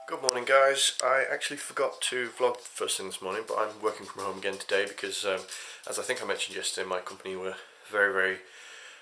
Good morning guys. I actually forgot to vlog first thing this morning, but I'm working from home again today because as I think I mentioned yesterday, my company were very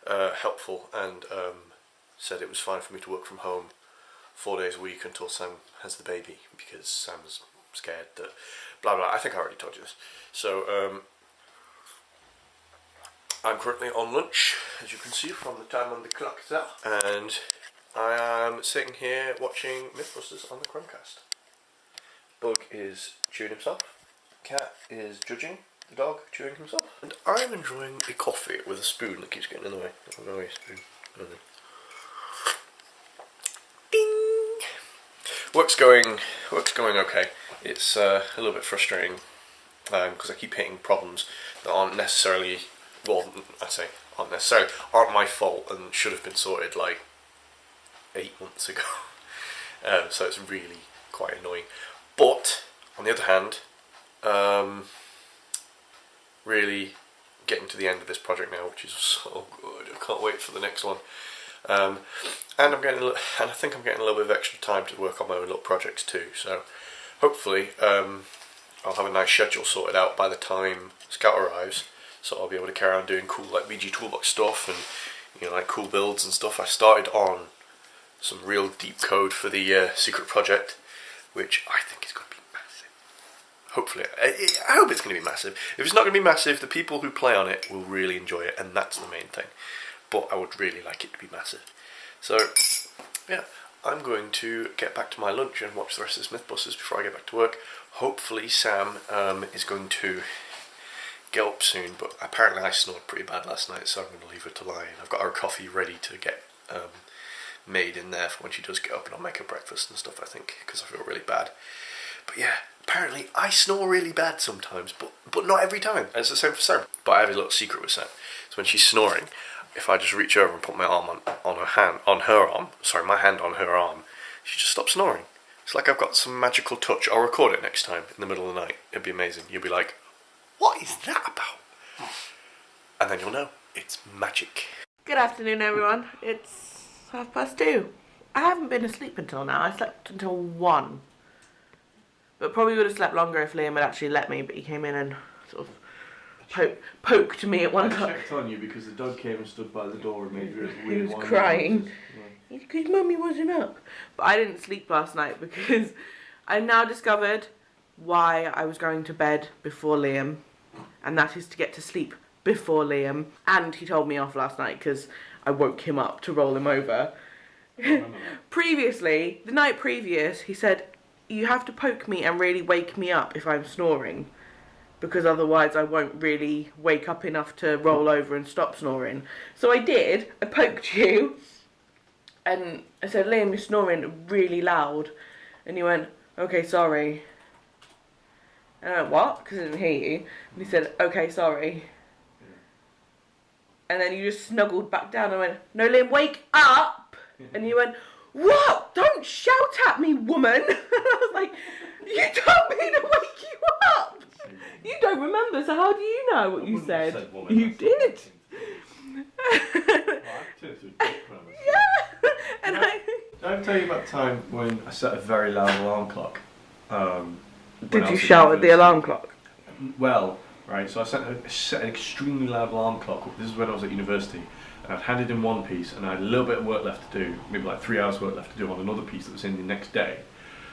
helpful and said it was fine for me to work from home 4 days a week until Sam has the baby, because Sam's scared that blah blah. I think I already told you this. So I'm currently on lunch, as you can see from the time on the clock there, and I am sitting here watching Mythbusters on the Chromecast. Bug is chewing himself, Cat is judging the dog chewing himself, and I'm enjoying a coffee with a spoon that keeps getting in the way. I'll go away, spoon. Ding! Work's going okay. It's a little bit frustrating because I keep hitting problems that aren't necessarily, well, I say aren't necessarily, aren't my fault and should have been sorted like 8 months ago. So it's really quite annoying. But on the other hand, really getting to the end of this project now, which is so good. I can't wait for the next one. And I think I'm getting a little bit of extra time to work on my own little projects too. So hopefully I'll have a nice schedule sorted out by the time Scout arrives. So I'll be able to carry on doing cool like BG Toolbox stuff and like cool builds and stuff. I started on some real deep code for the secret project, which I think is going to be massive. Hopefully, I hope it's going to be massive. If it's not going to be massive, the people who play on it will really enjoy it, and that's the main thing. But I would really like it to be massive. So, yeah, I'm going to get back to my lunch and watch the rest of this Mythbusters before I get back to work. Hopefully Sam is going to get up soon, but apparently I snored pretty bad last night, so I'm going to leave her to lie. I've got her coffee ready to get made in there for when she does get up, and I'll make her breakfast and stuff, I think, because I feel really bad. But yeah, apparently I snore really bad sometimes, but not every time. And it's the same for Sarah. But I have a little secret with Sam. So when she's snoring, if I just reach over and put my arm on her hand, my hand on her arm, she just stops snoring. It's like I've got some magical touch. I'll record it next time in the middle of the night. It'd be amazing. You'll be like, what is that about? And then you'll know. It's magic. Good afternoon, everyone. It's 2:30. I haven't been asleep until now. I slept until 1. But probably would have slept longer if Liam had actually let me, but he came in and sort of poked me at 1 o'clock. I checked on you because the dog came and stood by the door and made really weird. He was crying. Because Mummy wasn't up. But I didn't sleep last night because I now discovered why I was going to bed before Liam, and that is to get to sleep before Liam. And he told me off last night because I woke him up to roll him over. Previously, the night previous, he said, you have to poke me and really wake me up if I'm snoring, because otherwise I won't really wake up enough to roll over and stop snoring. So I did. I poked you and I said, Liam, you're snoring really loud. And he went, okay, sorry. And I went, what? Because I didn't hear you. And he said, okay, sorry. And then you just snuggled back down and went, no, Liam, wake up! And you went, what? Don't shout at me, woman! And I was like, you told me to wake you up! You don't remember, so how do you know what you said? You did! Yeah! And Did I tell you about the time when I set a very loud alarm clock? Did you shout at the alarm clock? Well, right, so I set an extremely loud alarm clock. This is when I was at university, and I'd handed in one piece and I had a little bit of work left to do, maybe like 3 hours work left to do on another piece that was in the next day.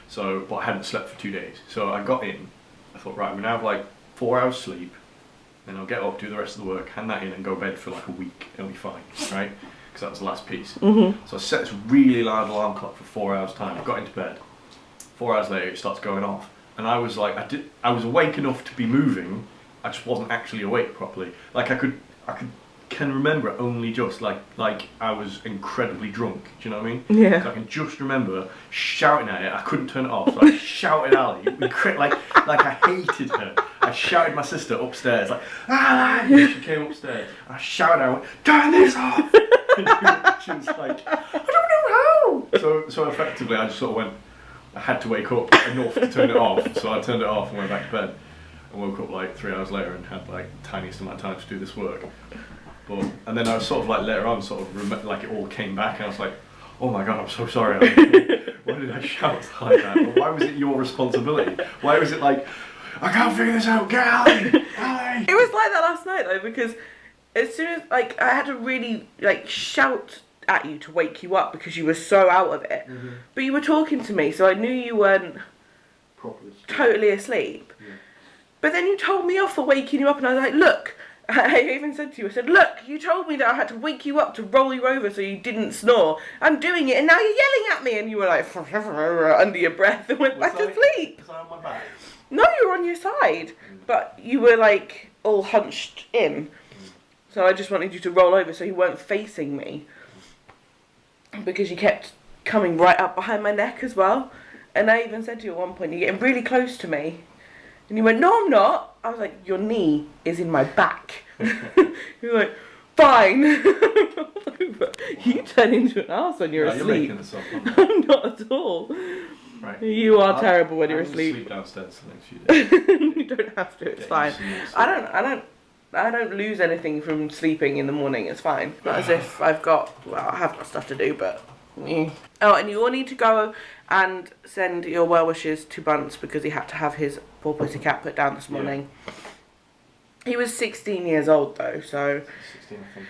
So, but I hadn't slept for 2 days. So I got in, I thought, right, I'm gonna have like 4 hours sleep, then I'll get up, do the rest of the work, hand that in and go to bed for like a week. It'll be fine, right? Because that was the last piece. So I set this really loud alarm clock for 4 hours time. I got into bed. 4 hours later it starts going off. And I was like, I was awake enough to be moving, I just wasn't actually awake properly. Like I can remember it only just like I was incredibly drunk. Do you know what I mean? Yeah. So I can just remember shouting at it. I couldn't turn it off. So I shouted at Ali, like I hated her. I shouted my sister upstairs, like ah! And she came upstairs. I shouted at her, turn this off. And she was like, I don't know how. So effectively, I just sort of went. I had to wake up enough to turn it off, so I turned it off and went back to bed. I woke up like 3 hours later and had like the tiniest amount of time to do this work. And then I was sort of like later on, sort of like it all came back, and I was like, oh my god, I'm so sorry. Why did I shout like that? Why was it your responsibility? Why was it like, I can't figure this out, get Ali! Ali! It was like that last night though, because as soon as like I had to really like shout at you to wake you up because you were so out of it. Mm-hmm. But you were talking to me, so I knew you weren't Properly asleep. totally asleep. Yeah. But then you told me off for waking you up, and I was like, look. I even said to you, I said, look, you told me that I had to wake you up to roll you over so you didn't snore. I'm doing it, and now you're yelling at me. And you were like, under your breath, and went back to sleep. Was I on my back? No, you were on your side, but you were like all hunched in. So I just wanted you to roll over so you weren't facing me. Because you kept coming right up behind my neck as well. And I even said to you at one point, you're getting really close to me. And you went, no, I'm not. I was like, your knee is in my back. You're like, fine. You turn into an arse when you're asleep. You're making this up. I'm not at all. Right. You are terrible when you're I'm gonna asleep. sleep downstairs the next few days. You don't have to. It's Get fine. used to it. I don't lose anything from sleeping in the morning. It's fine. Not as if I have got stuff to do, but. Oh, and you all need to go and send your well wishes to Bunce because he had to have his poor pussycat put down this morning. He was 16 years old though, so 16, I think.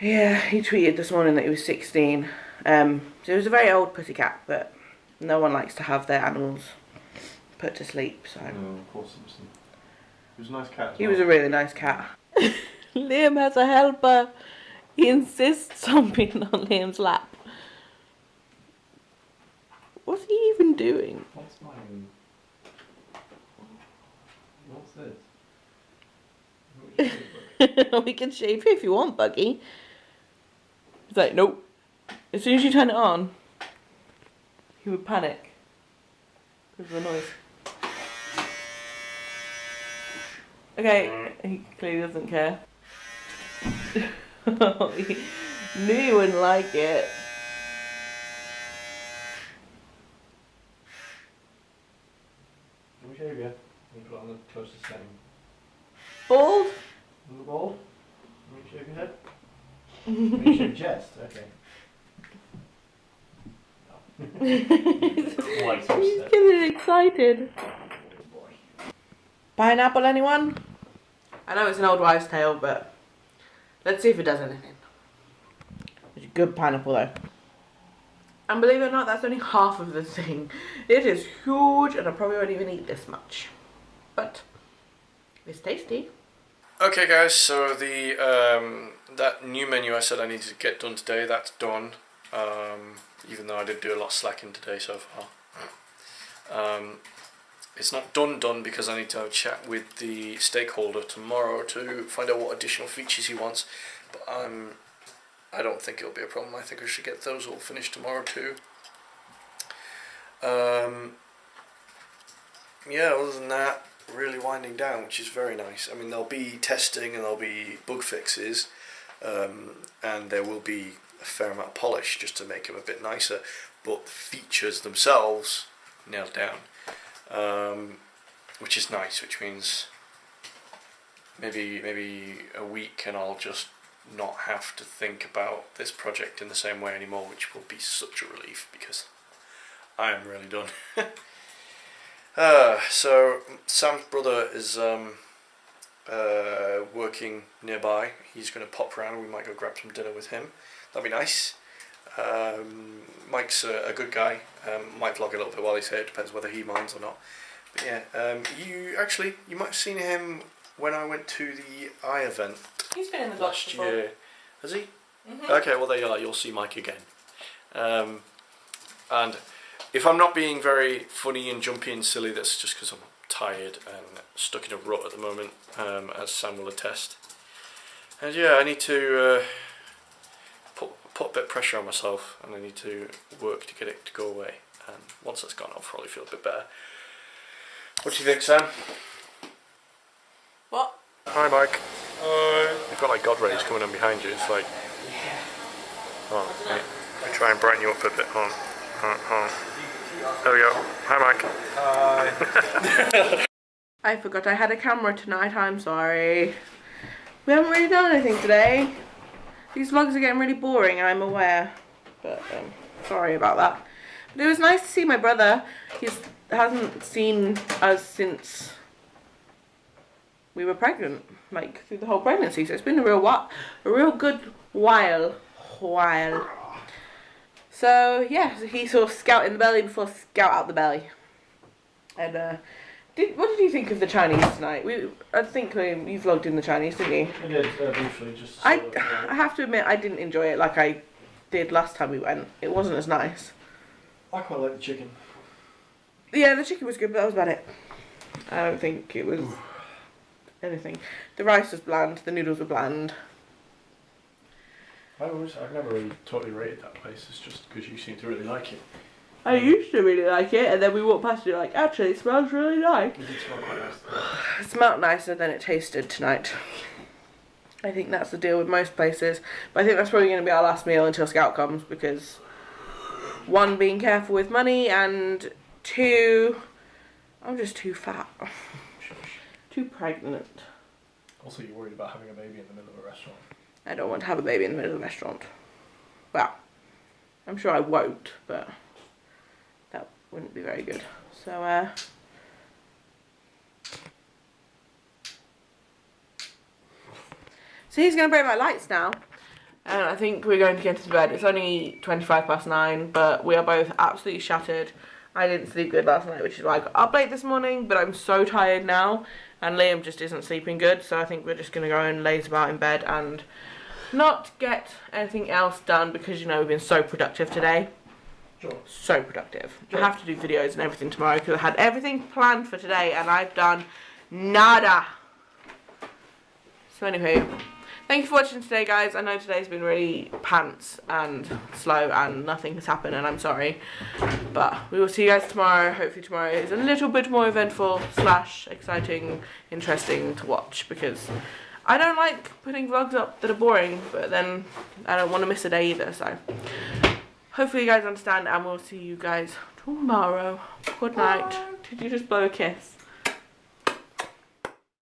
yeah, he tweeted this morning that he was 16. So he was a very old pussycat, but no one likes to have their animals put to sleep. So No, of course it wasn't. He was a nice cat. he was a really nice cat. Liam has a helper. He insists on being on Liam's lap. What's he even doing? What's mine? What's this? We can shave you if you want, Buggy. He's like, nope. As soon as you turn it on, he would panic. Because of the noise. Okay, he clearly doesn't care. He knew you wouldn't like it. Let me shave you. You put it on the closest setting. Bald? On the ball. Let me shave your head. Let me shave your chest. Okay. He's getting excited. Pineapple, anyone? I know it's an old wives' tale, but let's see if it does anything. It's a good pineapple, though. And believe it or not, that's only half of the thing. It is huge, and I probably won't even eat this much. But it's tasty. Okay guys, so the that new menu I said I needed to get done today, that's done. Even though I did do a lot of slacking today so far. It's not done because I need to have a chat with the stakeholder tomorrow to find out what additional features he wants. But I don't think it'll be a problem. I think we should get those all finished tomorrow too. Yeah, other than that, really winding down, which is very nice. I mean, there'll be testing and there'll be bug fixes, and there will be a fair amount of polish just to make them a bit nicer, but the features themselves nailed down, which is nice, which means maybe a week and I'll just not have to think about this project in the same way anymore, which will be such a relief because I am really done. So Sam's brother is working nearby. He's going to pop round and we might go grab some dinner with him. That'd be nice. Mike's a good guy. Might vlog a little bit while he's here. It depends whether he minds or not. But yeah, you might have seen him when I went to the eye event. He's been in the vlog last before. year. Has he? Mm-hmm. Okay, well there you are. You'll see Mike again. And if I'm not being very funny and jumpy and silly, that's just because I'm tired and stuck in a rut at the moment, as Sam will attest. And yeah, I need to put a bit of pressure on myself, and I need to work to get it to go away. And once that's gone, I'll probably feel a bit better. What do you think, Sam? What? Hi, Mike. You've got like God rays coming on behind you. It's like, I try and brighten you up a bit. Hold on. There we go. Hi, Mike. Hi. I forgot I had a camera tonight. I'm sorry. We haven't really done anything today. These vlogs are getting really boring, I'm aware. But sorry about that. It was nice to see my brother. He hasn't seen us since we were pregnant, like through the whole pregnancy. So it's been a real good while. So yeah, so he saw Scout in the belly before Scout out the belly. And what did you think of the Chinese tonight? I think you vlogged in the Chinese, didn't you? I did, briefly, just... I have to admit, I didn't enjoy it like I did last time we went. It wasn't as nice. I quite like the chicken. Yeah, the chicken was good, but that was about it. I don't think it was anything. The rice was bland, the noodles were bland. I've never really totally rated that place, it's just because you seem to really like it. I used to really like it, and then we walked past it like, actually, it smells really nice. It did smell quite nice. It smelled nicer than it tasted tonight. I think that's the deal with most places. But I think that's probably going to be our last meal until Scout comes, because 1, being careful with money, and 2, I'm just too fat. Too pregnant. Also, you're worried about having a baby in the middle of a restaurant. I don't want to have a baby in the middle of a restaurant. Well, I'm sure I won't, but that wouldn't be very good. So, so he's going to break my lights now. And I think we're going to get into bed. It's only 9:25, but we are both absolutely shattered. I didn't sleep good last night, which is why I got up late this morning, but I'm so tired now. And Liam just isn't sleeping good, so I think we're just going to go and laze about in bed and not get anything else done, because, you know, we've been so productive today. Sure. So productive. Sure. I have to do videos and everything tomorrow, because I had everything planned for today and I've done nada. So anyway, thank you for watching today, guys. I know today's been really pants and slow and nothing has happened, and I'm sorry. But we will see you guys tomorrow. Hopefully tomorrow is a little bit more eventful / exciting, interesting to watch, because I don't like putting vlogs up that are boring, but then I don't want to miss a day either. So hopefully you guys understand, and we'll see you guys tomorrow. Good night. Did you just blow a kiss?